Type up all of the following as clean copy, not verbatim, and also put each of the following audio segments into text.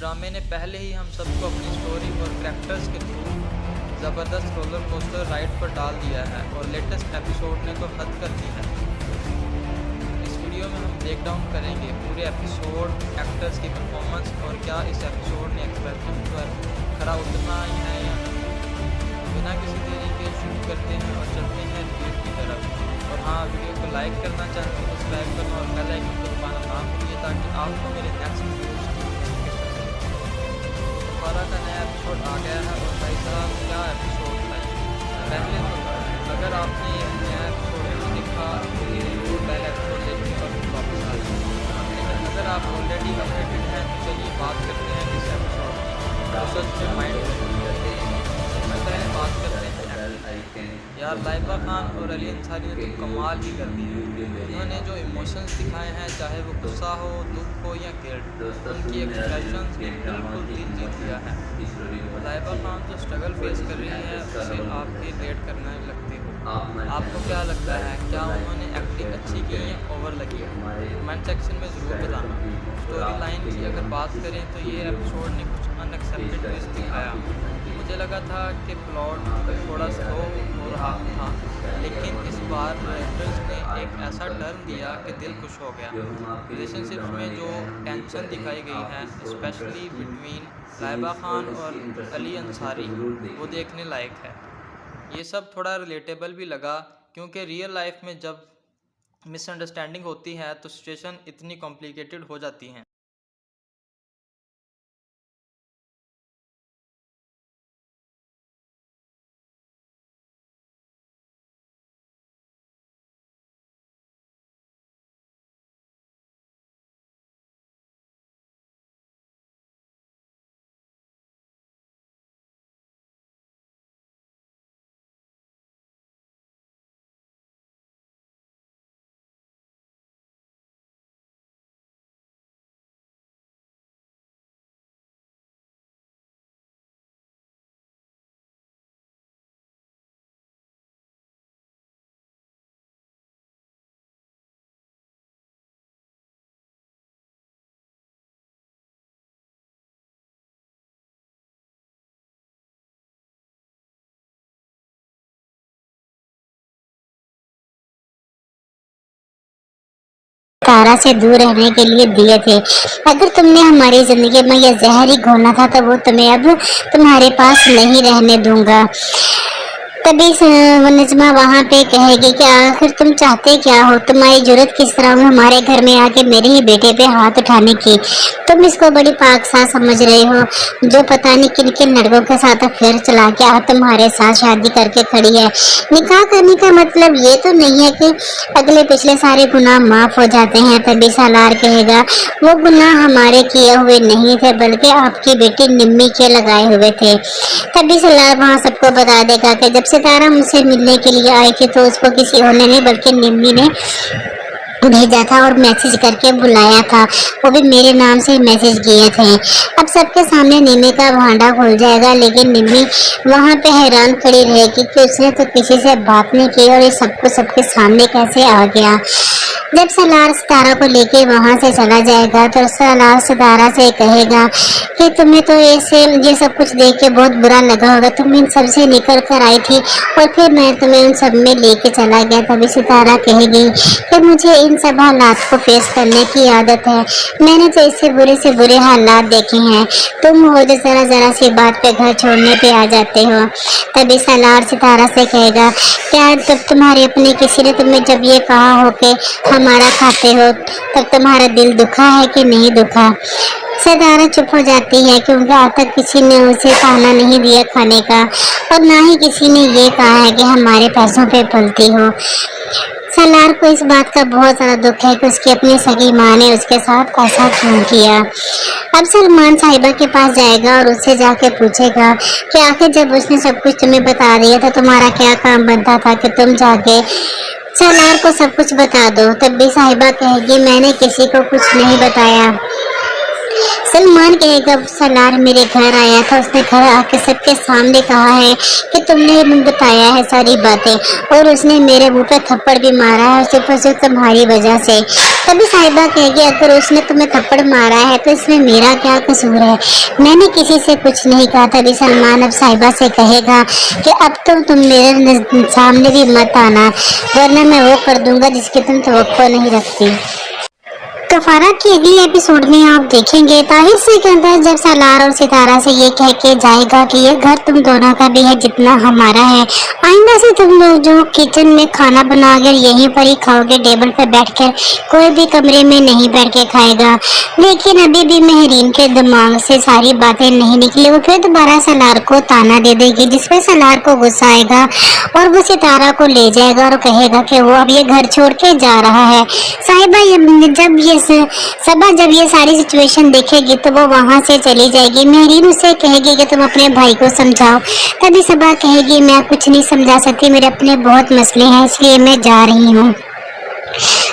ड्रामे ने पहले ही हम सबको अपनी स्टोरी और कैरेक्टर्स के थ्रू ज़बरदस्त रोलर कोस्टर राइड पर डाल दिया है और लेटेस्ट एपिसोड ने तो हद कर दी है। इस वीडियो में हम ब्रेक डाउन करेंगे पूरे एपिसोड, एक्टर्स की परफॉर्मेंस और क्या इस एपिसोड ने एक्सपेक्टेशन पर खरा उतरना है या नहीं। बिना किसी देरी के शुरू करते हैं और चलते हैं रिव्यू की तरफ। और हाँ, वीडियो को लाइक करना चाहें तो सब्सक्राइब करना और बेल आइकन को दबाना ना भूलिए ताकि आपको मेरे नेक्स्ट वीडियोस की नोटिफिकेशन मिले। दोबारा का नया एपिसोड आ गया है और भाई साहब क्या एपिसोड था। पहले तो अगर आपने ये नया एपिसोड नहीं देखा तो ये पहले एपिसोड देखने और वापस आ जाए। लेकिन अगर आप ऑलरेडी अपडेटेड हैं तो चलिए बात करते हैं इस एपिसोड की। तो सच में माइंड पहले बात करते हैं यार, लाइबा खान और अली अंसारी ने तो कमाल ही कर दी है। उन्होंने जो इमोशंस दिखाए हैं, चाहे वो गुस्सा हो, दुख हो या गिल्ट, उनकी एक्सप्रेशंस ने बिल्कुल दिल जीत लिया है। लाइबा खान जो स्ट्रगल फेस कर रही है उसे आप भी रिलेट करने लगते हो। आपको क्या लगता है, क्या उन्होंने एक्टिंग अच्छी की या ओवर लगी है? कमेंट सेक्शन में ज़रूर बताना। स्टोरी लाइन की अगर बात करें तो ये एपिसोड ने कुछ अनएक्सपेक्टेड ट्विस्ट दिखाया। मुझे लगा था कि प्लॉट थोड़ा स्लो हो रहा था, लेकिन इस बार राइटर्स ने एक ऐसा टर्न दिया कि दिल खुश हो गया। रिलेशनशिप्स में जो टेंशन दिखाई गई है, स्पेशली बिटवीन लाइबा खान और अली अंसारी, वो देखने लायक है। ये सब थोड़ा रिलेटेबल भी लगा क्योंकि रियल लाइफ में जब मिसअंडरस्टैंडिंग होती है तो सिचुएशन इतनी कॉम्प्लिकेटेड हो जाती हैं। तारा से दूर रहने के लिए दिए थे। अगर तुमने हमारी जिंदगी में यह जहर ही घोला था तो वो तुम्हें अब तुम्हारे पास नहीं रहने दूंगा। तभी नजमा वहाँ पे कहेगी कि आखिर तुम चाहते क्या हो, तुम्हारी जरूरत किस तरह हो हमारे घर में आके मेरे ही बेटे पे हाथ उठाने की। तुम इसको बड़ी पाकसाज समझ रहे हो जो पता नहीं किन किन लड़कों के साथ फिर चला के आज तुम्हारे साथ शादी करके खड़ी है। निकाह करने का मतलब ये तो नहीं है कि अगले पिछले सारे गुनाह माफ हो जाते हैं। तभी सालार कहेगा वो गुनाह हमारे किए हुए नहीं थे बल्कि आपकी बेटी निम्मी के लगाए हुए थे। तभी सालार वहाँ सबको बता देगा कि जब सितारा मुझसे मिलने के लिए आई थी तो उसको किसी और ने नहीं बल्कि निम्मी ने भेजा था और मैसेज करके बुलाया था, वो भी मेरे नाम से मैसेज किए थे। अब सबके सामने निम्मी का भांडा खुल जाएगा, लेकिन निम्मी वहाँ पे हैरान खड़ी रहेगी कि उसने तो किसी से बात नहीं की और ये सबको सबके सामने कैसे आ गया। जब सालार सितारा को लेके वहाँ से चला जाएगा तो सालार सितारा से कहेगा कि तुम्हें तो ये सब कुछ देख के बहुत बुरा लगा होगा, तुम इन सब से निकल कर आई थी और फिर मैं तुम्हें उन सब में लेके चला गया। तभी सितारा कहेगी कि मुझे इन सब हालात को फेस करने की आदत है, मैंने तो इससे बुरे से बुरे हालात देखे हैं, तुम हो जो जरा जरा सी बात पे घर छोड़ने पे आ जाते हो। तभी सालार सितारा से कहेगा क्या जब तुम्हारे अपने किसी ने तुम्हें जब ये कहा हो कि हमारा खाते हो तब तुम्हारा दिल दुखा है कि नहीं दुखा? सितारा चुप हो जाती है क्योंकि आज तक किसी ने उसे खाना नहीं दिया खाने का और ना ही किसी ने ये कहा है कि हमारे पैसों पे पलती हो। सालार को इस बात का बहुत ज़्यादा दुख है कि उसकी अपनी सगी माँ ने उसके साथ ऐसा क्यों किया। अब सलमान साहिबा के पास जाएगा और उससे जाके पूछेगा कि आखिर जब उसने सब कुछ तुम्हें बता दिया तो तुम्हारा क्या काम बनता था कि तुम जाके सालार को सब कुछ बता दो। तब भी साहिबा कहेगी मैंने किसी को कुछ नहीं बताया, सलमान कहेगा सलार मेरे घर आया था, उसने घर आके सबके सामने कहा है कि तुमने बताया है सारी बातें और उसने मेरे मुंह पे थप्पड़ भी मारा है सिर्फ और सिर्फ तुम्हारी वजह से। तभी साहिबा कहेगी अगर उसने तुम्हें थप्पड़ मारा है तो इसमें मेरा क्या कसूर है, मैंने किसी से कुछ नहीं कहा। तभी सलमान अब साहिबा से कहेगा कि अब तो तुम मेरे सामने भी मत आना, वरना मैं वो कर दूंगा जिसकी तुम तवक्को नहीं रखती। तो फारा की अगली एपिसोड में आप देखेंगे ताहिर से के अंदर जब सलार और सितारा से ये कह के जाएगा कि ये घर तुम दोनों का भी है जितना हमारा है, आइंदा से तुम लोग जो किचन में खाना बनाकर यहीं पर ही खाओगे, टेबल पर बैठकर, कोई भी कमरे में नहीं बैठ के खाएगा। लेकिन अभी भी महरीन के दिमाग से सारी बातें नहीं निकली। वो फिर दोबारा सलार को ताना दे देगी जिसपे सलार को गुस्सा आएगा और वो सितारा को ले जाएगा और कहेगा कि वो अब ये घर छोड़ के जा रहा है। साहिबा सबा जब ये सारी सिचुएशन देखेगी तो वो वहां से चली जाएगी। महरीन उसे कहेगी कि तुम अपने भाई को समझाओ। तभी सबा कहेगी मैं कुछ नहीं समझा सकती, मेरे अपने बहुत मसले हैं इसलिए मैं जा रही हूँ।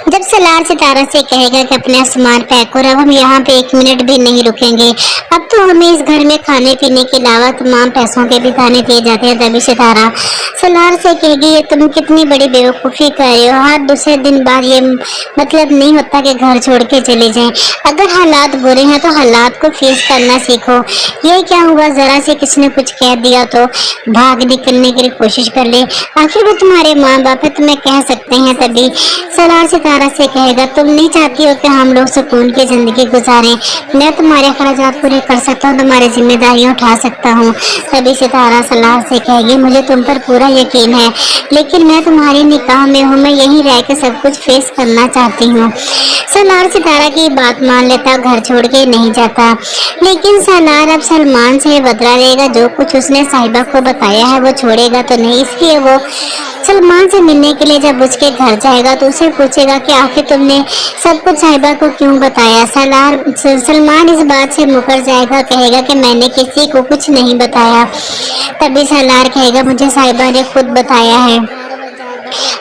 जब सलार सितारा से कहेगा कि अपना सामान पैक करो, अब हम यहाँ पे 1 मिनट भी नहीं रुकेंगे, अब तो हमें इस घर में खाने पीने के अलावा तमाम पैसों के भी ताने दिए जाते हैं। तभी सितारा सलार से कहेगी ये तुम कितनी बड़ी बेवकूफ़ी कर रहे हो, हर दूसरे दिन बाद ये मतलब नहीं होता कि घर छोड़ के चले जाएं। अगर हालात बुरे हैं तो हालात को फेस करना सीखो। ये क्या हुआ, जरा से किसी ने कुछ कह दिया तो भाग निकलने की कोशिश कर ले, आखिर वो तुम्हारे माँ बाप है, तुम्हें कह सकते हैं। तभी सलार सितारा से कहेगा तुम नहीं चाहती हो कि हम लोग सुकून की जिंदगी गुजारें, मैं तुम्हारे अखराजात पूरे कर सकता हूँ, तुम्हारी जिम्मेदारियाँ उठा सकता हूँ। तभी सितारा सलार से कहेगी मुझे तुम पर पूरा यकीन है, लेकिन मैं तुम्हारी निकाह में हूँ, मैं यहीं रह के सब कुछ फेस करना चाहती हूँ। सलार सितारा की बात मान लेता, घर छोड़ के नहीं जाता। लेकिन सलार अब सलमान से बदला लेगा, जो कुछ उसने साहिबा को बताया है वो छोड़ेगा तो नहीं, इसलिए वो सलमान से मिलने के लिए जब उसके घर जाएगा तो उसे पूछेगा कि आखिर तुमने सब कुछ साहिबा को क्यों बताया। सलमान इस बात से मुकर जाएगा, कहेगा कि मैंने किसी को कुछ नहीं बताया। तभी सलार कहेगा मुझे साहिबा ने खुद बताया है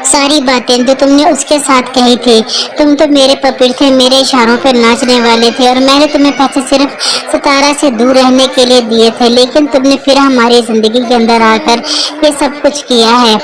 सारी बातें जो तुमने उसके साथ कही थी, तुम तो मेरे पपीर थे, मेरे इशारों पर नाचने वाले थे और मैंने तुम्हें पैसे सिर्फ सितारा से दूर रहने के लिए दिए थे, लेकिन तुमने फिर हमारी जिंदगी के अंदर आकर ये सब कुछ किया है।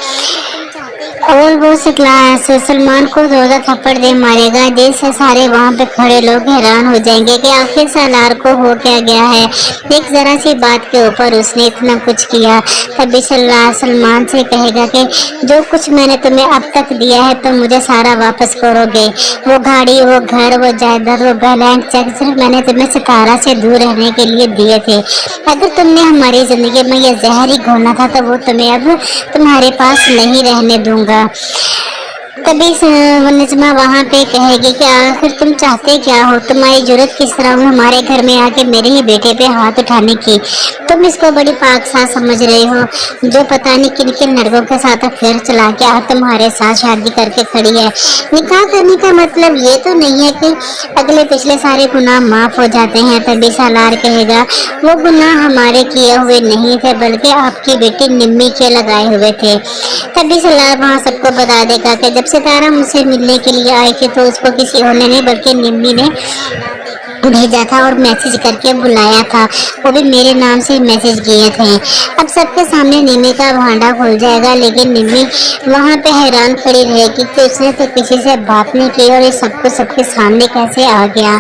और वो सलमान को 2 थप्पड़ दे मारेगा, जैसे सारे वहाँ पे खड़े लोग हैरान हो जाएंगे कि आखिर सलार को हो क्या गया है, एक जरा सी बात के ऊपर उसने इतना कुछ किया। तभी सलमान से कहेगा कि जो कुछ मैंने तुम्हें अब तक दिया है तुम मुझे सारा वापस करोगे, वो गाड़ी, वो घर, वो जायदाद, वो बैंक चेक सिर्फ मैंने तुम्हें सितारा से दूर रहने के लिए दिए थे। अगर तुमने हमारी जिंदगी में यह जहर ही घोला था तो वो तुम्हें अब तुम्हारे पास नहीं रहने दूंगा। तभी निजमा वहाँ पे कहेगी कि आखिर तुम चाहते क्या हो, तुम्हारी जरूरत किस तरह हुई हमारे घर में आके मेरे ही बेटे पे हाथ उठाने की, तुम इसको बड़ी पाक साथ समझ रही हो जो पता नहीं किन किन लड़कों के साथ अफेयर चला के आज तुम्हारे साथ शादी करके खड़ी है। निकाह करने का मतलब ये तो नहीं है कि अगले पिछले सारे गुनाह माफ हो जाते हैं। तभी सलार कहेगा वो गुनाह हमारे किए हुए नहीं थे बल्कि आपकी बेटी निम्मी के लगाए हुए थे। तभी सलार वहाँ सबको बता देगा कि जब सितारा मुझसे मिलने के लिए आई थी तो उसको किसी और ने नहीं बल्कि निम्मी ने भेजा था और मैसेज करके बुलाया था, वो भी मेरे नाम से मैसेज किए थे। अब सबके सामने निम्मी का भांडा खुल जाएगा, लेकिन निम्मी वहाँ पे हैरान खड़ी रहेगी कि उसने तो किसी से बात नहीं की और ये सबको सबके सामने कैसे आ गया।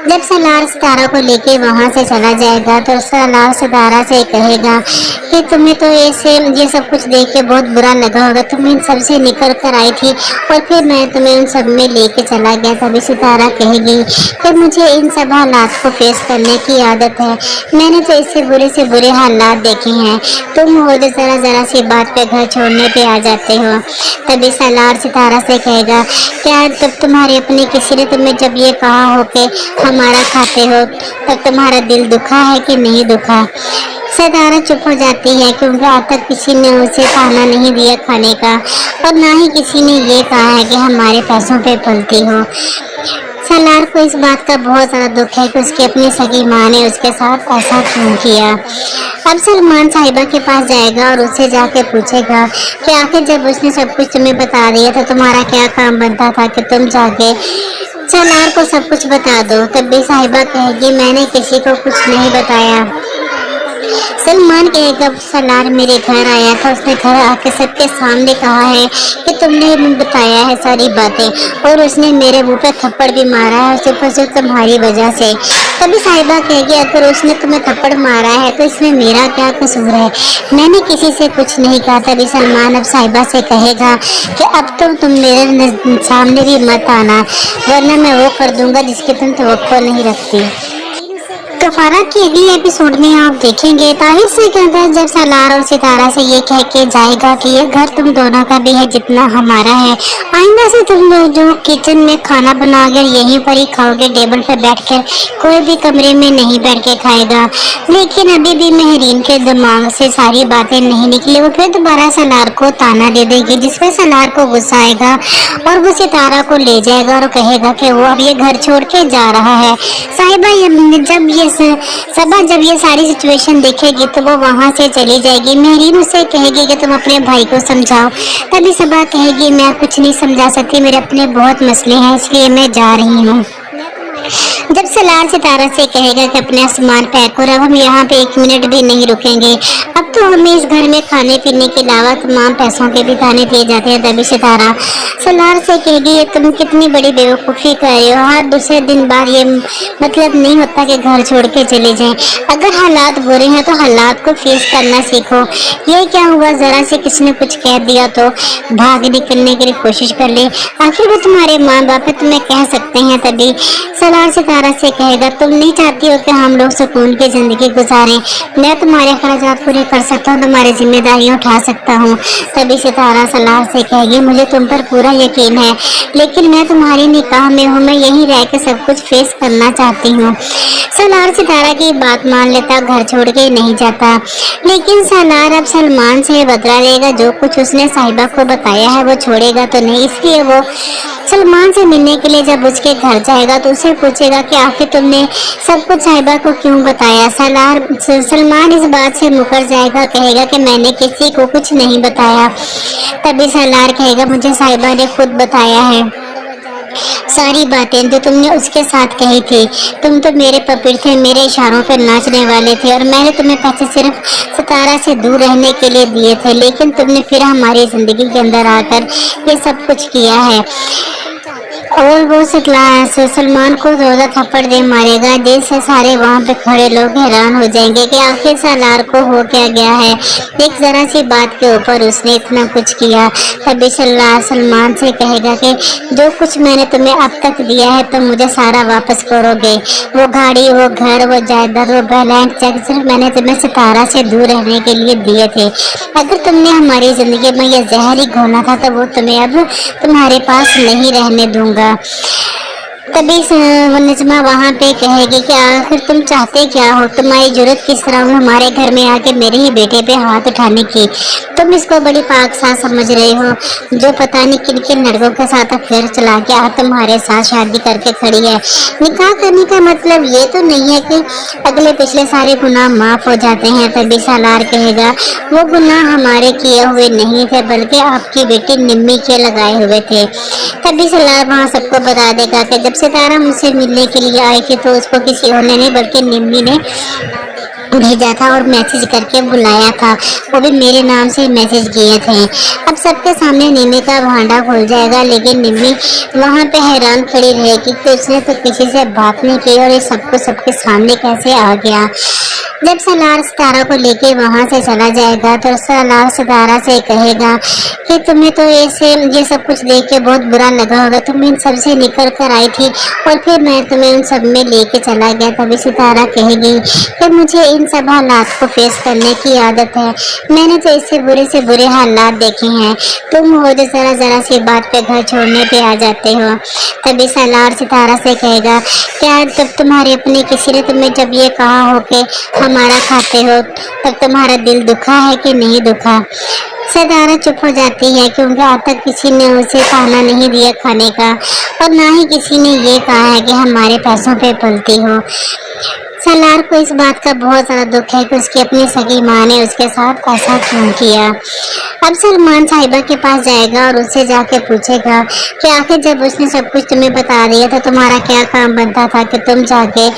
जब सलार सितारा को लेके वहाँ से चला जाएगा तो सलार सितारा से कहेगा कि तुम्हें तो ऐसे ये सब कुछ देख के बहुत बुरा लगा होगा, तुम इन सब से निकल कर आई थी और फिर मैं तुम्हें उन सब में लेके चला गया। तभी सितारा कहेगी कि मुझे इन सब हालात को फेस करने की आदत है, मैंने तो इससे बुरे से बुरे हालात देखे हैं, तुम हो जो जरा जरा सी बात पे घर छोड़ने पे आ जाते हो। तभी सलार सितारा से कहेगा क्या तब तुम्हारे अपने किसी ने तुम्हें जब ये कहा हो कि हमारा खाते हो तब तुम्हारा दिल दुखा है कि नहीं दुखा। सितारा चुप हो जाती है क्योंकि अब तक किसी ने उसे खाना नहीं दिया खाने का और ना ही किसी ने ये कहा है कि हमारे पैसों पे पलती हो। सलार को इस बात का बहुत ज़्यादा दुख है कि उसकी अपनी सगी माँ ने उसके साथ ऐसा क्यों किया। अब सलमान साहिबा के पास जाएगा और उससे जाके पूछेगा कि आखिर जब उसने सब कुछ तुम्हें बता दिया तो तुम्हारा क्या काम बनता था कि तुम जाके सलार को सब कुछ बता दो। तब भी साहिबा कहेगी मैंने किसी को कुछ नहीं बताया। सलमान कहेगा सलार मेरे घर आया था, उसने घर आके सबके सामने कहा है कि तुमने बताया है सारी बातें और उसने मेरे मुंह पे थप्पड़ भी मारा है, सिर्फ तुम्हारी वजह से। तभी साहिबा कहेगी अगर उसने तुम्हें थप्पड़ मारा है तो इसमें मेरा क्या कसूर है, मैंने किसी से कुछ नहीं कहा। तभी सलमान अब साहिबा से कहेगा कि अब तो तुम मेरे सामने भी मत आना, वरना मैं वो कर दूंगा जिसकी तुम तवक्को नहीं रखती। कफारा की अगले एपिसोड में आप देखेंगे ताहिर से कहता है जब सलार और सितारा से ये कह के जाएगा कि ये घर तुम दोनों का भी है जितना हमारा है, आइंदा से तुम लोग जो किचन में खाना बनाकर यहीं पर ही खाओगे, टेबल पर बैठकर, कोई भी कमरे में नहीं बैठ के खाएगा। लेकिन अभी भी महरीन के दिमाग से सारी बातें नहीं निकली। वो फिर दोबारा सलार को ताना दे देगी जिसमें सलार को गुस्सा आएगा और वो सितारा को ले जाएगा और कहेगा कि वो अब ये घर छोड़ के जा रहा है। साहिबा जब ये सारी सिचुएशन देखेगी तो वो वहाँ से चली जाएगी। महरीन उससे कहेगी कि तुम अपने भाई को समझाओ। तभी सबा कहेगी मैं कुछ नहीं समझा सकती, मेरे अपने बहुत मसले हैं इसलिए मैं जा रही हूँ। जब सलार सितारा से कहेगा कि अपना सामान पैक करो, अब हम यहाँ पे 1 मिनट भी नहीं रुकेंगे, अब तो हमें इस घर में खाने पीने के अलावा तमाम पैसों के भी ताने दिए जाते हैं। तभी सितारा सलार से कहेगी ये तुम कितनी बड़ी बेवकूफ़ी कर रहे हो, हर दूसरे दिन बाद ये मतलब नहीं होता कि घर छोड़ के चले जाएं। अगर हालात बुरे हैं तो हालात को फेस करना सीखो। ये क्या हुआ जरा से किसी ने कुछ कह दिया तो भाग निकलने की कोशिश कर ले, आखिर वो तुम्हारे माँ बाप है, तुम्हें कह सकते हैं। तभी सलार सितारा से कहेगा तुम नहीं चाहती हो कि हम लोग सुकून की जिंदगी गुजारें, मैं तुम्हारे खर्चात पूरे कर सकता हूँ, तुम्हारी जिम्मेदारियाँ उठा सकता हूँ। तभी सितारा सलार से कहेगी मुझे तुम पर पूरा यकीन है, लेकिन मैं तुम्हारी निकाह में हूँ, मैं यहीं रह के सब कुछ फेस करना चाहती हूँ। सलार सितारा की बात मान लेता, घर छोड़ के नहीं जाता। लेकिन सलार अब सलमान से बदला लेगा, जो कुछ उसने साहिबा को बताया है वो छोड़ेगा तो नहीं, इसलिए वो सलमान से मिलने के लिए जब उसके घर जाएगा तो उसे पूछेगा कि आखिर तुमने सब कुछ साहिबा को क्यों बताया। सलमान इस बात से मुकर जाएगा, कहेगा कि मैंने किसी को कुछ नहीं बताया। तभी सलार कहेगा मुझे साहिबा ने खुद बताया है सारी बातें जो तुमने उसके साथ कही थी, तुम तो मेरे पपीर थे, मेरे इशारों पर नाचने वाले थे और मैंने तुम्हें पैसे सिर्फ सितारा से दूर रहने के लिए दिए थे, लेकिन तुमने फिर हमारी जिंदगी के अंदर आकर ये सब कुछ किया है। और वो सलमान को 2 थप्पड़ दे मारेगा, दिल से सारे वहाँ पे खड़े लोग हैरान हो जाएंगे कि आखिर सलार को हो क्या गया है, एक जरा सी बात के ऊपर उसने इतना कुछ किया। तभी सलमान से कहेगा कि जो कुछ मैंने तुम्हें अब तक दिया है तुम मुझे सारा वापस करोगे, वो गाड़ी, वो घर, वो जायदाद, वो ब्लैंक चेक सिर्फ मैंने तुम्हें सितारा से दूर रहने के लिए दिए थे। अगर तुमने हमारी जिंदगी में ये जहर ही घोला था तो वो तुम्हें अब तुम्हारे पास नहीं रहने दूंगा। तभी नजमा वहाँ पे कहेगी कि आखिर तुम चाहते क्या हो, तुम्हारी जरूरत किस तरह हो हमारे घर में आके मेरे ही बेटे पे हाथ उठाने की, तुम इसको बड़ी पाक साथ समझ रहे हो जो पता नहीं किन किन लड़कों के साथ अफेयर चला के आज तुम्हारे साथ शादी करके खड़ी है। निकाह करने का मतलब ये तो नहीं है कि अगले पिछले सारे गुनाह माफ हो जाते हैं। तभी सलार कहेगा वो गुनाह हमारे किए हुए नहीं थे बल्कि आपकी बेटी निम्मी के लगाए हुए थे। तभी सलार वहाँ सबको बता देगा कि जब सितारा मुझसे मिलने के लिए आई थी तो उसको किसी और ने नहीं बल्कि निम्मी ने भेजा था और मैसेज करके बुलाया था, वो भी मेरे नाम से मैसेज किए थे। अब सबके सामने निम्मी का भांडा खुल जाएगा, लेकिन निम्मी वहाँ पे हैरान खड़ी रहेगी कि उसने तो किसी से बात नहीं की और ये सबको सबके सामने कैसे आ गया। जब सलार सितारा को लेके वहाँ से चला जाएगा तो सलार सितारा से कहेगा कि तुम्हें तो ऐसे ये सब कुछ देख के बहुत बुरा लगा होगा, तुम इन सब से निकल कर आई थी और फिर मैं तुम्हें उन सब में लेके चला गया। तभी सितारा कहेगी कि मुझे इन सब हालात को फेस करने की आदत है, मैंने तो इससे बुरे से बुरे हालात देखे हैं, तुम हो जो जरा सी बात पे घर छोड़ने पे आ जाते हो। तभी सलार सितारा से कहेगा क्या जब तुम्हारे अपने किसी ने तुम्हें जब ये कहा हो कि हमारा खाते हो तब तुम्हारा दिल दुखा है कि नहीं दुखा। सितारा चुप हो जाती है क्योंकि आज तक किसी ने उसे खाना नहीं दिया खाने का और ना ही किसी ने ये कहा है कि हमारे पैसों पे पलती हो। सलार को इस बात का बहुत ज्यादा दुख है कि उसकी अपनी सगी माँ ने उसके साथ ऐसा क्यों किया। अब सलमान साहिबा के पास जाएगा और उससे जाके पूछेगा कि आखिर जब उसने सब कुछ तुम्हें बता दिया तो तुम्हारा क्या काम बनता था कि तुम जाके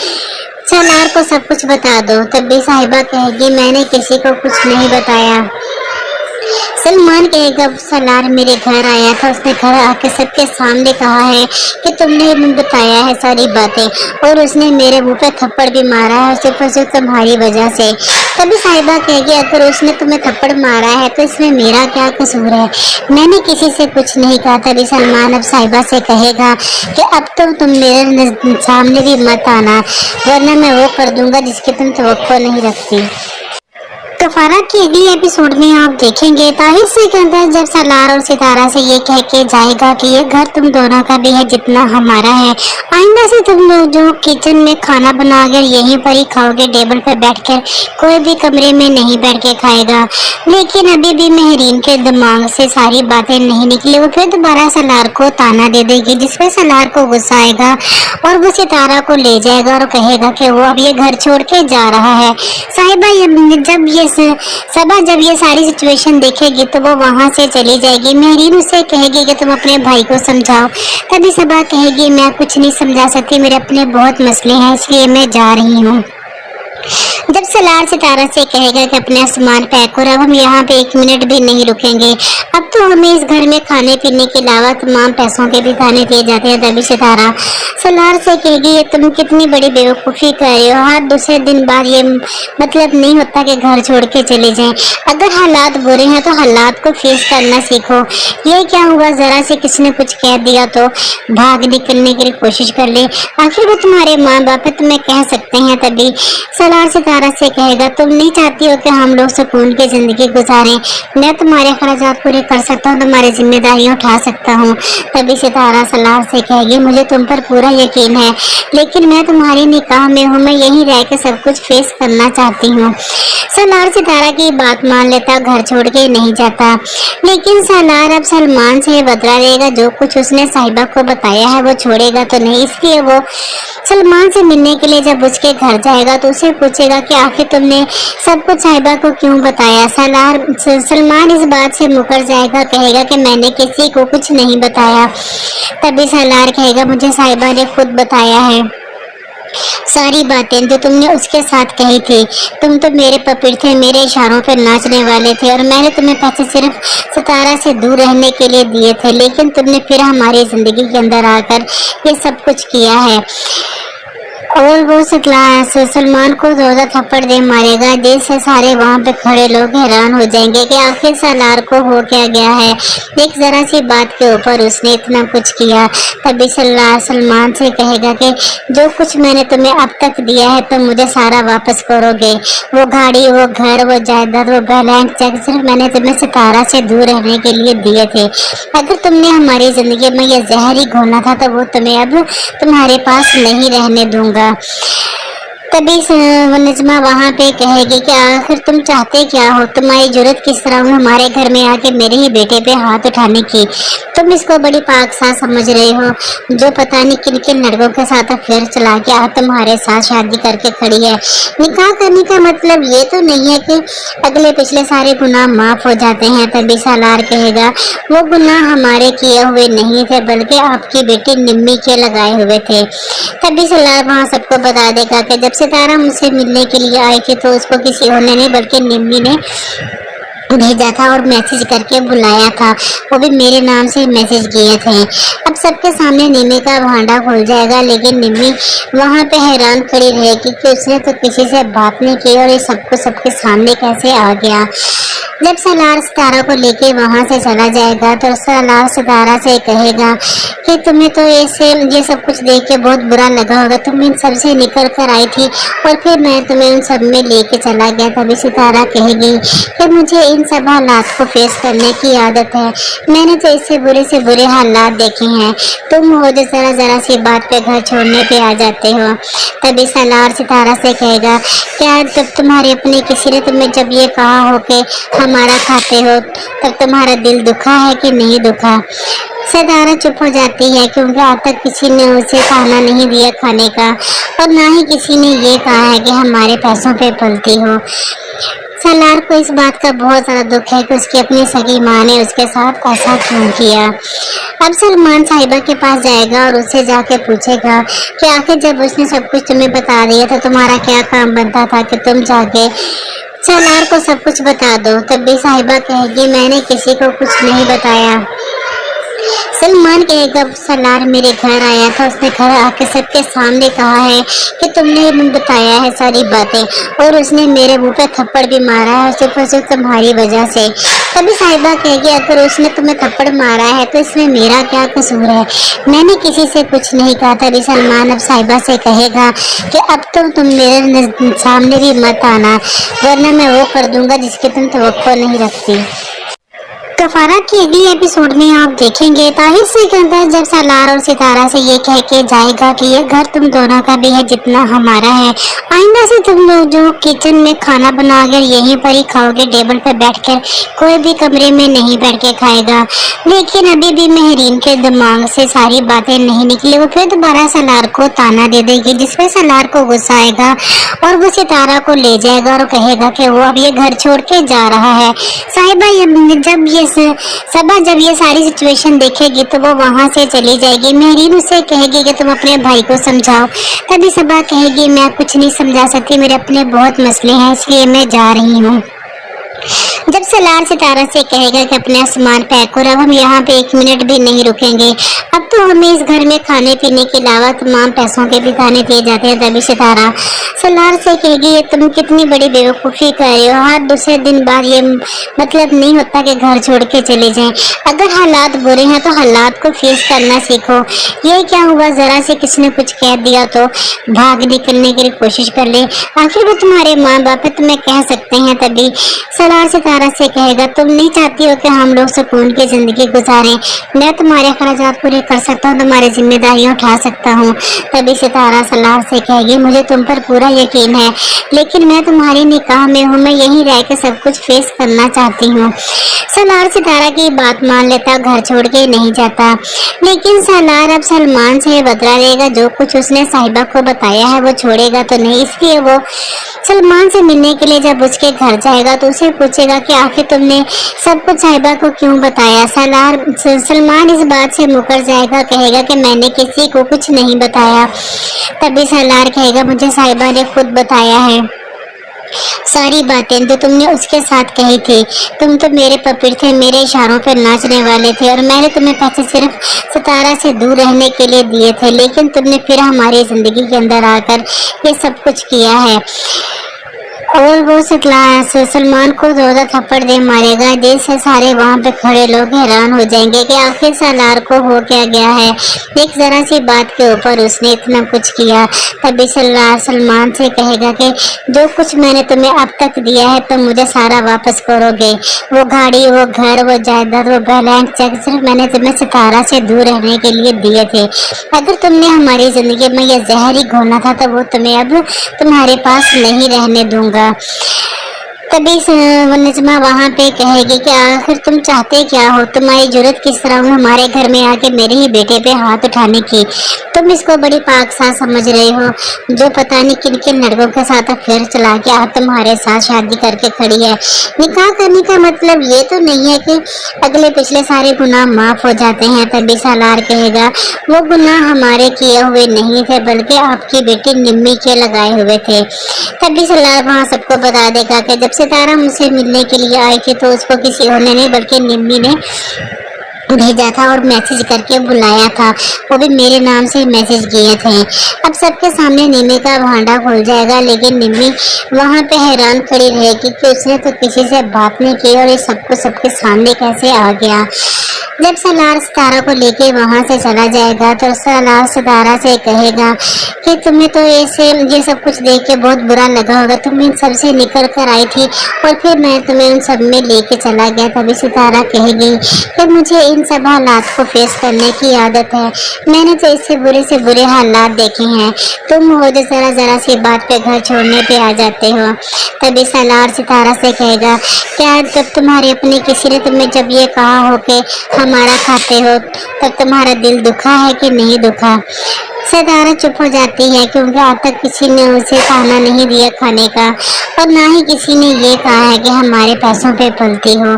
सलार को सब कुछ बता दो। तब भी साहिबा कहेगी मैंने किसी को कुछ नहीं बताया। सलमान कहेगा सलार मेरे घर आया था, उसने घर आके सबके सामने कहा है कि तुमने मुझे बताया है सारी बातें और उसने मेरे मुंह पे थप्पड़ भी मारा है सिर्फ और सिर्फ तुम्हारी वजह से। तभी साहिबा कहेगी अगर उसने तुम्हें थप्पड़ मारा है तो इसमें मेरा क्या कसूर है, मैंने किसी से कुछ नहीं कहा। तभी सलमान अब साहिबा से कहेगा कि अब तो तुम मेरे सामने भी मत आना वरना मैं वो कर दूंगा जिसकी तुम तवक्को नहीं रखती। तो फराक की अगली एपिसोड में आप देखेंगे ताहिर सिकंदर जब सलार और सितारा से ये कह के जाएगा कि ये घर तुम दोनों का भी है जितना हमारा है, आइंदा से तुम लोग जो किचन में खाना बनाकर यहीं पर ही खाओगे टेबल पर बैठकर, कोई भी कमरे में नहीं बैठ के खाएगा। लेकिन अभी भी मेहरीन के दिमाग से सारी बातें नहीं निकली। वो फिर दोबारा सलार को ताना दे देगी जिसपे सलार को गुस्सा आएगा और वो सितारा को ले जाएगा और कहेगा कि वो अब ये घर छोड़ के जा रहा है। साहिबा जब ये सारी सिचुएशन देखेगी तो वो वहां से चली जाएगी। मेहरीन उससे कहेगी कि तुम अपने भाई को समझाओ। तभी सबा कहेगी मैं कुछ नहीं समझा सकती, मेरे अपने बहुत मसले हैं इसलिए मैं जा रही हूँ। जब सलार सितारा से कहेगा कि अपना सामान पैक करो, अब हम यहाँ पे 1 मिनट भी नहीं रुकेंगे, अब तो हमें इस घर में खाने पीने के अलावा तमाम पैसों के भी खाने दिए जाते हैं। तभी सितारा सलार से कहेगी ये तुम कितनी बड़ी बेवकूफ़ी कर रहे हो, हर दूसरे दिन बाद ये मतलब नहीं होता कि घर छोड़ के चले जाएं। अगर हालात बुरे हैं तो हालात को फेस करना सीखो। ये क्या हुआ जरा से किसी ने कुछ कह दिया तो भाग निकलने की कोशिश कर ले, आखिर वो तुम्हारे माँ बाप है, तुम्हें कह सकते हैं। तभी सलार सितारा से कहेगा तुम नहीं चाहती हो कि हम लोग सुकून की जिंदगी गुजारें, मैं तुम्हारे खर्चात पूरे कर सकता हूँ, तुम्हारी जिम्मेदारियाँ उठा सकता हूँ। तभी सितारा सलार से कहेगी मुझे तुम पर पूरा यकीन है लेकिन मैं तुम्हारी निकाह में हूँ, मैं यहीं रह के सब कुछ फेस करना चाहती हूँ। सलार सितारा की बात मान लेता, घर छोड़ के नहीं जाता। लेकिन सलार अब सलमान से बदला लेगा, जो कुछ उसने साहिबा को बताया है वो छोड़ेगा तो नहीं, इसलिए वो सलमान से मिलने के लिए जब उसके घर जाएगा तो उसे पूछेगा कि आखिर तुमने सब कुछ साहिबा को क्यों बताया। सलमान इस बात से मुकर जाएगा, कहेगा कि मैंने किसी को कुछ नहीं बताया। तभी सलार कहेगा मुझे साहिबा ने खुद बताया है सारी बातें जो तुमने उसके साथ कही थी, तुम तो मेरे पपीर थे, मेरे इशारों पर नाचने वाले थे और मैंने तुम्हें पैसे सिर्फ सितारा से दूर रहने के लिए दिए थे, लेकिन तुमने फिर हमारी जिंदगी के अंदर आकर ये सब कुछ किया है। और वो सलमान को 2 थप्पड़ दे मारेगा जिससे सारे वहाँ पे खड़े लोग हैरान हो जाएंगे कि आखिर सलार को हो क्या गया है, एक जरा सी बात के ऊपर उसने इतना कुछ किया। तभी सलमान से कहेगा कि जो कुछ मैंने तुम्हें अब तक दिया है तुम मुझे सारा वापस करोगे, वो गाड़ी, वो घर, वो जायदाद, वो बैंक चेक सिर्फ मैंने तुम्हें सितारा से दूर रहने के लिए दिए थे। अगर तुमने हमारी जिंदगी में ये जहर ही घोला था तो वो तुम्हें अब तुम्हारे पास नहीं रहने दूंगा। तभी नजमा वहाँ पे कहेगी कि आखिर तुम चाहते क्या हो, तुम्हारी जरूरत किस तरह हुई हमारे घर में आके मेरे ही बेटे पे हाथ उठाने की, तुम इसको बड़ी पाकसाज समझ रहे हो जो पता नहीं किन किन लड़कों के साथ अफेयर चला के आज तुम्हारे साथ शादी करके खड़ी है। निकाह करने का मतलब ये तो नहीं है कि अगले पिछले सारे गुनाह माफ हो जाते हैं। तभी सलार कहेगा वो गुनाह हमारे किए हुए नहीं थे बल्कि आपकी बेटी निम्मी के लगाए हुए थे। तभी सलार वहाँ सबको बता देगा कि जब सितारा मुझसे मिलने के लिए आई थी तो उसको किसी और ने नहीं बल्कि निम्मी ने भेजा था और मैसेज करके बुलाया था, वो भी मेरे नाम से मैसेज किए थे। अब सबके सामने निम्मी का भांडा खुल जाएगा, लेकिन निम्मी वहाँ पे हैरान खड़ी रहेगी कि उसने तो किसी से बात नहीं की और ये सबको सबके सामने कैसे आ गया। जब सलार सितारा को लेके वहाँ से चला जाएगा तो सलार सितारा से कहेगा कि तुम्हें तो ये सब कुछ देख के बहुत बुरा लगा होगा, तुम इन सब से निकल कर आई थी और फिर मैं तुम्हें उन सब में लेके चला गया। तभी सितारा कहेगी कि मुझे इन सब हालात को फेस करने की आदत है, मैंने तो इससे बुरे से बुरे हालात देखे हैं, तुम हो जो जरा सी बात पे घर छोड़ने पे आ जाते हो। तभी सलार सितारा से कहेगा क्या जब तुम्हारे अपने किसी ने तुम्हें जब ये कहा हो कि हमारा खाते हो तब तुम्हारा दिल दुखा है कि नहीं दुखा। सितारा चुप हो जाती है क्योंकि आज तक किसी ने उसे खाना नहीं दिया खाने का, और ना ही किसी ने ये कहा है कि हमारे पैसों पे पलती हो। सलार को इस बात का बहुत ज़्यादा दुख है कि उसकी अपनी सगी माँ ने उसके साथ ऐसा क्यों किया। अब सलमान साहिबा के पास जाएगा और उससे जाके पूछेगा कि आखिर जब उसने सब कुछ तुम्हें बता दिया तो तुम्हारा क्या काम बनता था कि तुम जाके सलार को सब कुछ बता दो। तब भी साहिबा कहेगी मैंने किसी को कुछ नहीं बताया। सलमान कहेगा सलार मेरे घर आया था, उसने घर आके सबके सामने कहा है कि तुमने मुझे बताया है सारी बातें, और उसने मेरे मुंह पे थप्पड़ भी मारा है सिर्फ और सिर्फ तुम्हारी वजह से। तभी साहिबा कहेगी अगर उसने तुम्हें थप्पड़ मारा है तो इसमें मेरा क्या कसूर है, मैंने किसी से कुछ नहीं कहा। तभी सलमान अब साहिबा से कहेगा कि अब तो तुम मेरे सामने भी मत आना, वरना मैं वो कर दूंगा जिसकी तुम तवक्को नहीं रखती। कफारा की अगली एपिसोड में आप देखेंगे ताहिर सिकंदर जब सलार और सितारा से ये कह के जाएगा कि ये घर तुम दोनों का भी है जितना हमारा है, आइंदा से तुम लोग जो किचन में खाना बनाकर यहीं पर ही खाओगे, टेबल पर बैठकर, कोई भी कमरे में नहीं बैठ के खाएगा। लेकिन अभी भी महरीन के दिमाग से सारी बातें नहीं निकली। वो फिर दोबारा सलार को ताना दे देगी जिसपे सलार को गुस्सा आएगा और वो सितारा को ले जाएगा और कहेगा कि वो अब ये घर छोड़ के जा रहा है। साहिबा जब ये सारी सिचुएशन देखेगी तो वो वहाँ से चली जाएगी। महरीन उससे कहेगी कि तुम अपने भाई को समझाओ। तभी सबा कहेगी मैं कुछ नहीं समझा सकती, मेरे अपने बहुत मसले हैं इसलिए मैं जा रही हूँ। जब सलार सितारा से कहेगा कि अपना सामान पैक करो, अब हम यहाँ पे 1 मिनट भी नहीं रुकेंगे, अब तो हमें इस घर में खाने पीने के अलावा तमाम पैसों के भी दाने दिए जाते हैं। तभी सितारा सलार से कहेगी ये तुम कितनी बड़ी बेवकूफ़ी कर रहे हो, हर दूसरे दिन बाद ये मतलब नहीं होता कि घर छोड़ के चले जाएं। अगर हालात बुरे हैं तो हालात को फेस करना सीखो। ये क्या हुआ जरा से किसी ने कुछ कह दिया तो भाग निकलने की कोशिश कर ले, आखिर वो तुम्हारे माँ बाप है, तुम्हें कह सकते हैं। तभी सलार सितारा से कहेगा तुम नहीं चाहती हो कि हम लोग सुकून की जिंदगी गुजारें, मैं तुम्हारे खर्चात पूरे कर सकता हूँ, तुम्हारी जिम्मेदारियाँ उठा सकता हूँ। तभी सितारा सलार से कहेगी मुझे तुम पर पूरा यकीन है, लेकिन मैं तुम्हारी निकाह में हूँ, मैं यहीं रह के सब कुछ फेस करना चाहती हूँ। सलार सितारा की बात मान लेता, घर छोड़ के नहीं जाता। लेकिन सलार अब सलमान से बदला लेगा, जो कुछ उसने साहिबा को बताया है वो छोड़ेगा तो नहीं, इसलिए वो सलमान से मिलने के लिए जब उसके घर जाएगा तो उसे पूछेगा कि आखिर तुमने सब कुछ साहिबा को क्यों बताया। सलमान इस बात से मुकर जाएगा, कहेगा कि मैंने किसी को कुछ नहीं बताया। तभी सलार कहेगा मुझे साहिबा ने खुद बताया है सारी बातें जो तुमने उसके साथ कही थी, तुम तो मेरे पपीर थे, मेरे इशारों पर नाचने वाले थे, और मैंने तुम्हें पैसे सिर्फ सितारा से दूर रहने के लिए दिए थे, लेकिन तुमने फिर हमारी जिंदगी के अंदर आकर ये सब कुछ किया है। और वो सलमान को 2 थप्पड़ दे मारेगा, जैसे सारे वहाँ पे खड़े लोग हैरान हो जाएंगे कि आखिर सलार को हो क्या गया है, एक जरा सी बात के ऊपर उसने इतना कुछ किया। तभी सलार सलमान से कहेगा कि जो कुछ मैंने तुम्हें अब तक दिया है तुम मुझे सारा वापस करोगे, वो गाड़ी, वो घर, वो जायदाद, वो ब्लैंक चेक सिर्फ मैंने तुम्हें सितारा से दूर रहने के लिए दिए थे। अगर तुमने हमारी जिंदगी में यह जहर ही घोला था तो वो तुम्हें अब तुम्हारे पास नहीं रहने दूंगा। तभी नजमा वहाँ पे कहेगी कि आखिर तुम चाहते क्या हो, तुम्हारी जरूरत किस तरह हुई हमारे घर में आके मेरे ही बेटे पे हाथ उठाने की, तुम इसको बड़ी पाकसाज समझ रहे हो जो पता नहीं किन किन लड़कों के साथ अफेयर चला के आज तुम्हारे साथ शादी करके खड़ी है। निकाह करने का मतलब ये तो नहीं है कि अगले पिछले सारे गुनाह माफ हो जाते हैं। तभी सलार कहेगा वो गुनाह हमारे किए हुए नहीं थे बल्कि आपकी बेटी निम्मी के लगाए हुए थे। तभी सलार वहाँ सबको बता देगा कि जब सितारा मुझसे मिलने के लिए आई थी तो उसको किसी और ने नहीं बल्कि निम्मी ने भेजा था और मैसेज करके बुलाया था, वो भी मेरे नाम से मैसेज किए थे। अब सबके सामने निम्मी का भांडा खुल जाएगा, लेकिन निम्मी वहाँ पे हैरान खड़ी रहेगी कि उसने तो किसी से बात नहीं की और ये सबको सबके सामने कैसे आ गया। जब सलार सितारा को लेके वहाँ से चला जाएगा तो सलार सितारा से कहेगा कि तुम्हें तो ऐसे ये सब कुछ देख के बहुत बुरा लगा होगा, तुम इन सब से निकल कर आई थी और फिर मैं तुम्हें उन सब में लेके चला गया। तभी सितारा कहेगी कि मुझे इन सब हालात को फेस करने की आदत है, मैंने तो इससे बुरे से बुरे हालात देखे हैं, तुम हो जो जरा जरा सी बात पे घर छोड़ने पे आ जाते हो। तभी सलार सितारा से कहेगा क्या जब तुम्हारे अपने किसी ने तुम्हें जब ये कहा हो कि हमारा खाते हो तब तुम्हारा दिल दुखा है कि नहीं दुखा। सितारा चुप हो जाती है क्योंकि आज तक किसी ने उसे खाना नहीं दिया खाने का, और ना ही किसी ने ये कहा है कि हमारे पैसों पे पलती हो।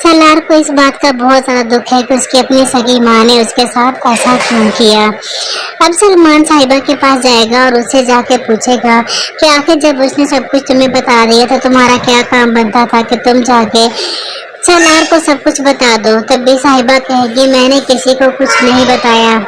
सलार को इस बात का बहुत ज़्यादा दुख है कि उसकी अपनी सगी माँ ने उसके साथ ऐसा क्यों किया। अब सलमान साहिबा के पास जाएगा और उससे जाके पूछेगा कि आखिर जब उसने सब कुछ तुम्हें बता दिया तो तुम्हारा क्या काम बनता था कि तुम जाके सलार को सब कुछ बता दो। तब भी साहिबा कहेगी मैंने किसी को कुछ नहीं बताया।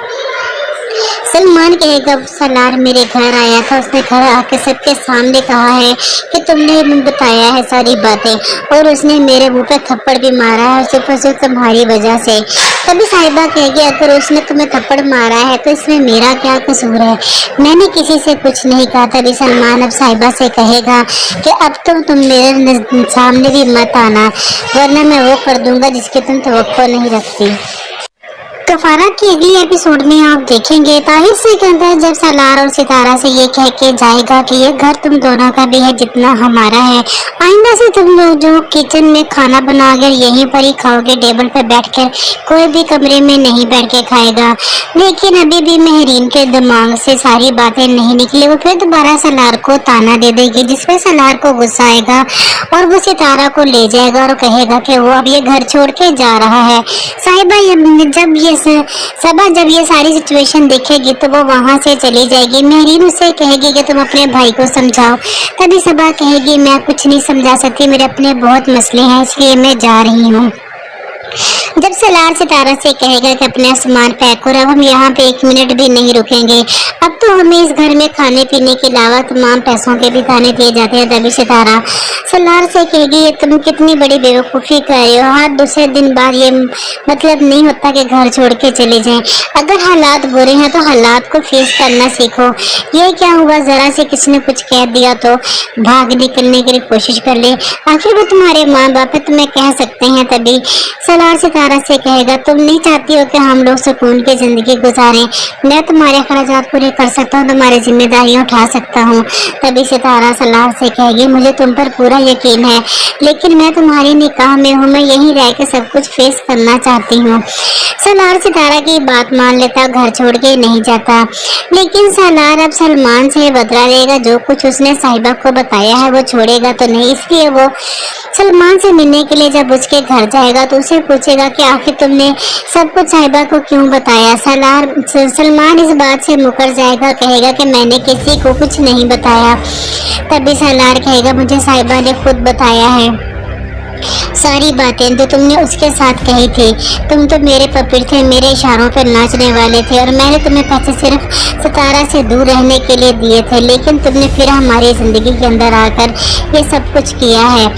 सलमान कहेगा सलार मेरे घर आया था, उसने घर आके सबके सामने कहा है कि तुमने बताया है सारी बातें, और उसने मेरे मुंह पे थप्पड़ भी मारा है सिर्फ तुम्हारी वजह से। तभी साहिबा कहेगी अगर उसने तुम्हें थप्पड़ मारा है तो इसमें मेरा क्या कसूर है, मैंने किसी से कुछ नहीं कहा। तभी सलमान अब साहिबा से कहेगा कि अब तुम मेरे सामने भी मत आना, वरना मैं वो कर दूंगा जिसकी तुम तवक्को नहीं रखती। कफारा की अगली एपिसोड में आप देखेंगे ताहिर से कहता है जब सलार और सितारा से ये कह के जाएगा कि ये घर तुम दोनों का भी है जितना हमारा है, आइंदा से तुम लोग जो किचन में खाना बनाकर यहीं पर ही खाओगे, टेबल पर बैठकर, कोई भी कमरे में नहीं बैठ के खाएगा। लेकिन अभी भी मेहरीन के दिमाग से सारी बातें नहीं निकली। वो फिर दोबारा सलार को ताना दे देगी जिसपे सलार को गुस्सा आएगा और वो सितारा को ले जाएगा और कहेगा कि वो अब ये घर छोड़ के जा रहा है। साहिबा जब ये सारी सिचुएशन देखेगी तो वो वहाँ से चली जाएगी। मेहरीन उससे कहेगी कि तुम अपने भाई को समझाओ। तभी सबा कहेगी मैं कुछ नहीं समझा सकती, मेरे अपने बहुत मसले हैं इसलिए मैं जा रही हूँ। जब सलार सितारा से कहेगा कि अपना सामान पैक करो, अब हम यहाँ पे 1 मिनट भी नहीं रुकेंगे, अब तो हमें इस घर में खाने पीने के अलावा तमाम पैसों के भी ताने दिए जाते हैं। तभी सितारा सलार से कहेगी ये तुम कितनी बड़ी बेवकूफ़ी कर रहे हो, हर दूसरे दिन बाद ये मतलब नहीं होता कि घर छोड़ के चले जाएं। अगर हालात बुरे हैं तो हालात को फेस करना सीखो। ये क्या हुआ ज़रा से किसी ने कुछ कह दिया तो भाग निकलने की कोशिश कर ले, आखिर वो तुम्हारे माँ बाप है, तुम्हें कह सकते हैं। तभी सलार सितारा से कहेगा तुम नहीं चाहती हो कि हम लोग सुकून की जिंदगी गुजारें, मैं तुम्हारे अखराजात पूरे कर सकता हूँ, तुम्हारी जिम्मेदारियाँ उठा सकता हूँ। तभी सितारा सलार से कहेगी मुझे तुम पर पूरा यकीन है, लेकिन मैं तुम्हारी निकाह में हूँ, मैं यहीं रह के सब कुछ फेस करना चाहती हूँ। सलार सितारा की बात मान लेता, घर छोड़ के नहीं जाता। लेकिन सलार अब सलमान से बदला लेगा, जो कुछ उसने साहिबा को बताया है वो छोड़ेगा तो नहीं, इसलिए वो सलमान से मिलने के लिए जब उसके घर जाएगा तो उसे पूछेगा कि आखिर तुमने सब कुछ साहिबा को क्यों बताया। सलमान इस बात से मुकर जाएगा, कहेगा कि मैंने किसी को कुछ नहीं बताया। तभी सलार कहेगा मुझे साहिबा ने खुद बताया है सारी बातें जो तुमने उसके साथ कही थी, तुम तो मेरे पपीर थे, मेरे इशारों पर नाचने वाले थे, और मैंने तुम्हें पैसे सिर्फ सितारा से दूर रहने के लिए दिए थे, लेकिन तुमने फिर हमारी ज़िंदगी के अंदर आकर ये सब कुछ किया है।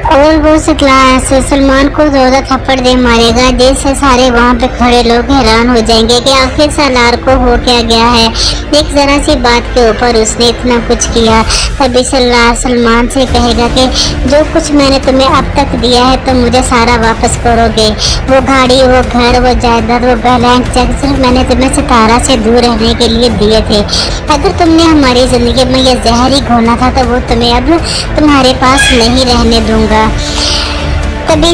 और वो सलमान को ज़ोरदार थप्पड़ दे मारेगा, जिससे सारे वहाँ पे खड़े लोग हैरान हो जाएंगे कि आखिर सलार को हो क्या गया है, एक ज़रा सी बात के ऊपर उसने इतना कुछ किया। तभी सलमान से कहेगा कि जो कुछ मैंने तुम्हें अब तक दिया है तुम मुझे सारा वापस करोगे, वो गाड़ी, वो घर, वो जायदाद, वो बैंक चेक सिर्फ मैंने तुम्हें सितारा से दूर रहने के लिए दिए थे। अगर तुमने हमारी ज़िंदगी में ये जहर ही घोला था तो वो तुम्हें अब तुम्हारे पास नहीं रहने दूंगा। तभी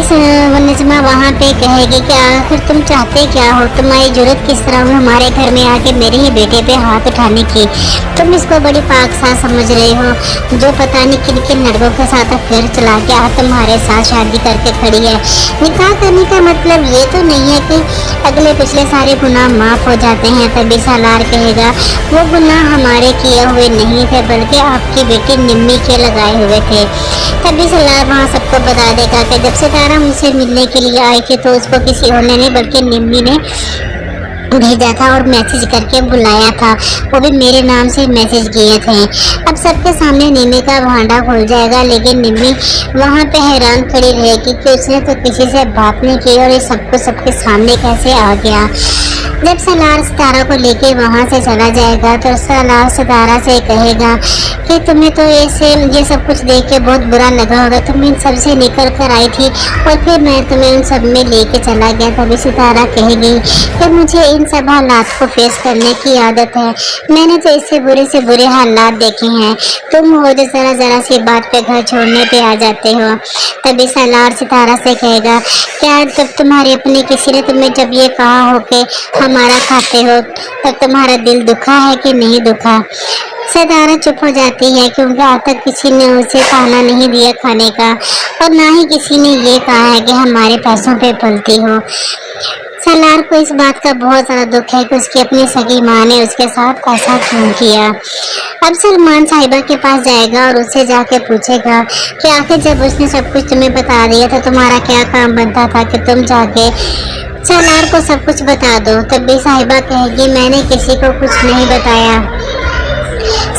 नजमा वहाँ पे कहेगी कि आखिर तुम चाहते क्या हो, तुम्हारी जरूरत किस तरह हुई हमारे घर में आके मेरे ही बेटे पे हाथ उठाने की, तुम इसको बड़ी पाकसाज समझ रहे हो, जो पता नहीं किन किन लड़कों के साथ अफेयर चला के आज तुम्हारे साथ शादी करके खड़ी है। निकाह करने का मतलब ये तो नहीं है कि अगले पिछले सारे गुनाह माफ़ हो जाते हैं। तभी सलार कहेगा वो गुनाह हमारे किए हुए नहीं थे बल्कि आपकी बेटी निम्मी के लगाए हुए थे। तभी सलार वहाँ सबको बता देगा कि जब सितारा मुझसे मिलने के लिए आई थी तो उसको किसी और ने नहीं बल्कि निम्मी ने भेजा था और मैसेज करके बुलाया था, वो भी मेरे नाम से मैसेज किए थे। अब सबके सामने निम्मी का भांडा खुल जाएगा, लेकिन निम्मी वहाँ पे हैरान खड़ी रहेगी कि उसने तो किसी से बात नहीं की और ये सबको सबके सामने कैसे आ गया। जब सलार सितारा को लेके वहाँ से चला जाएगा तो सलार सितारा से कहेगा कि तुम्हें तो ऐसे ये सब कुछ देख के बहुत बुरा लगा होगा, तुम इन सब से निकल कर आई थी और फिर मैं तुम्हें उन सब में लेके चला गया। तभी सितारा कहेगी कि मुझे इन इन सब हालात को फेस करने की आदत है। मैंने तो इससे बुरे हालात देखे हैं। तुम हो जो जरा सी बात पे घर छोड़ने पे आ जाते हो। तभी सलार सितारा से कहेगा, क्या जब तुम्हारे अपने किसी ने तुम्हें जब ये कहा हो कि हमारा खाते हो, तब तुम्हारा दिल दुखा है कि नहीं दुखा? सितारा चुप हो जाती है क्योंकि आज तक किसी ने उसे ताना नहीं दिया खाने का, और ना ही किसी ने ये कहा है कि हमारे पैसों पे पलती हो। सलार को इस बात का बहुत ज़्यादा दुख है कि उसकी अपनी सगी माँ ने उसके साथ ऐसा क्यों किया। अब सलमान साहिबा के पास जाएगा और उससे जाके पूछेगा कि आखिर जब उसने सब कुछ तुम्हें बता दिया तो तुम्हारा क्या काम बनता था कि तुम जाके सलार को सब कुछ बता दो। तब भी साहिबा कहेगी, मैंने किसी को कुछ नहीं बताया।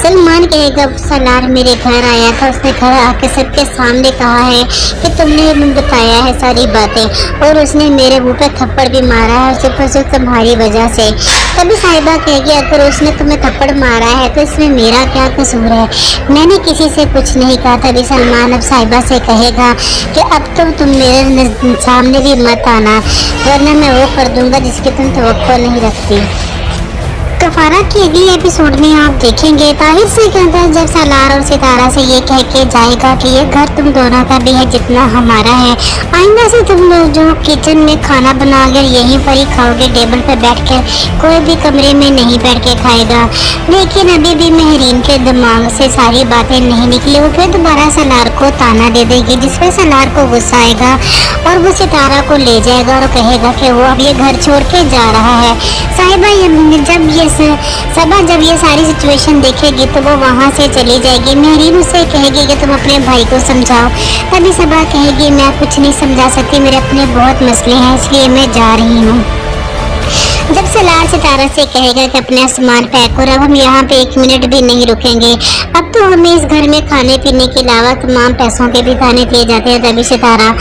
सलमान कहेगा, सलार मेरे घर आया था, उसने घर आके सबके सामने कहा है कि तुमने बताया है सारी बातें, और उसने मेरे मुंह पे थप्पड़ भी मारा है, सिर्फ तुम्हारी वजह से। तभी साहिबा कहेगी, अगर उसने तुम्हें थप्पड़ मारा है तो इसमें मेरा क्या कसूर है? मैंने किसी से कुछ नहीं कहा। तभी सलमान अब साहिबा से कहेगा कि अब तो तुम मेरे सामने भी मत आना, वरना मैं वो कर दूंगा जिसकी तुम तवक्को नहीं रखती। कफारा की अगली एपिसोड में आप देखेंगे ताहिर से कहता है जब सलार और सितारा से ये कह के जाएगा कि ये घर तुम दोनों का भी है जितना हमारा है, आइंदा से तुम लोग जो किचन में खाना बनाकर यहीं पर ही खाओगे, टेबल पर बैठकर, कोई भी कमरे में नहीं बैठ के खाएगा। लेकिन अभी भी महरीन के दिमाग से सारी बातें नहीं निकली। वो फिर दोबारा सलार को ताना दे देगी, जिसपे सलार को गुस्सा आएगा और वो सितारा को ले जाएगा और कहेगा कि वो अब ये घर छोड़ के जा रहा है। साहिबा जब ये सारी सिचुएशन देखेगी तो वो वहाँ से चली जाएगी। महरीन उससे कहेगी कि तुम अपने भाई को समझाओ। तभी सबा कहेगी, मैं कुछ नहीं समझा सकती, मेरे अपने बहुत मसले हैं, इसलिए मैं जा रही हूँ। जब सलार सितारा से कहेगा कि अपना सामान पैक करो, अब हम यहाँ पे 1 मिनट भी नहीं रुकेंगे, अब तो हमें इस घर में खाने पीने के अलावा तमाम पैसों के भी दाने दिए जाते हैं। तभी सितारा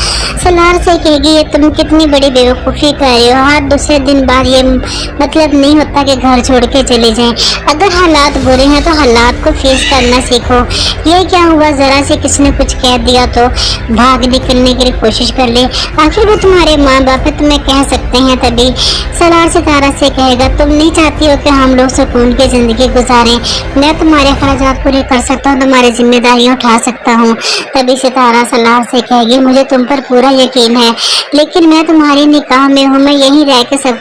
सलार से कहेगी, ये तुम कितनी बड़ी बेवकूफ़ी कर रहे हो। हर दूसरे दिन बाद ये मतलब नहीं होता कि घर छोड़ के चले जाएं। अगर हालात बुरे हैं तो हालात को फेस करना सीखो। ये क्या हुआ, ज़रा से किसी ने कुछ कह दिया तो भाग निकलने की कोशिश कर ले, आखिर वो तुम्हारे माँ बाप है, तुम्हें कह सकते हैं। तभी सलार सितारा से कहेगा, तुम नहीं चाहती हो कि हम लोग सुकून की ज़िंदगी गुजारें, मैं तुम्हारे अखराजात पूरे कर सकता हूँ, तुम्हारी जिम्मेदारियाँ उठा सकता हूँ। तभी सितारा सलार से कहेगी, मुझे तुम पर पूरा यकीन है, लेकिन मैं तुम्हारी निकाह में हूँ, मैं यहीं रह के सब